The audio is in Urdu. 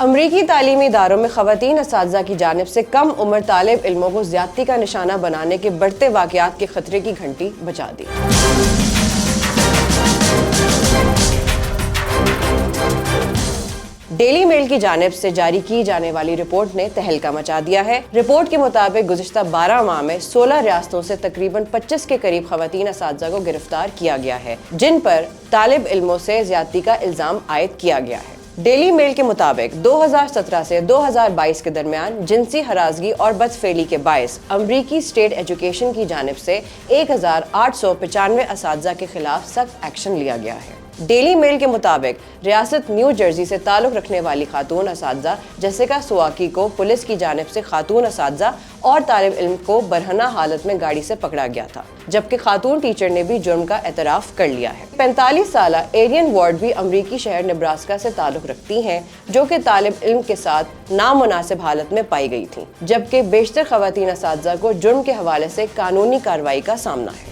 امریکی تعلیمی اداروں میں خواتین اساتذہ کی جانب سے کم عمر طالب علموں کو زیادتی کا نشانہ بنانے کے بڑھتے واقعات کے خطرے کی گھنٹی بجا دی۔ ڈیلی میل کی جانب سے جاری کی جانے والی رپورٹ نے تہلکہ مچا دیا ہے۔ رپورٹ کے مطابق گزشتہ 12 ماہ میں 16 ریاستوں سے تقریباً 25 کے قریب خواتین اساتذہ کو گرفتار کیا گیا ہے، جن پر طالب علموں سے زیادتی کا الزام عائد کیا گیا ہے۔ ڈیلی میل کے مطابق 2017 سے 2022 کے درمیان جنسی ہراسگی اور بدفعلی کے باعث امریکی اسٹیٹ ایجوکیشن کی جانب سے 1895 اساتذہ کے خلاف سخت ایکشن لیا گیا ہے۔ ڈیلی میل کے مطابق ریاست نیو جرسی سے تعلق رکھنے والی خاتون اساتذہ جیسیکا سواکی کو پولیس کی جانب سے خاتون اساتذہ اور طالب علم کو برہنہ حالت میں گاڑی سے پکڑا گیا تھا، جبکہ خاتون ٹیچر نے بھی جرم کا اعتراف کر لیا ہے۔ 45 سالہ ایرین وارڈ بھی امریکی شہر نبراسکا سے تعلق رکھتی ہیں، جو کہ طالب علم کے ساتھ نامناسب حالت میں پائی گئی تھیں، جبکہ بیشتر خواتین اساتذہ کو جرم کے حوالے سے قانونی کارروائی کا سامنا ہے۔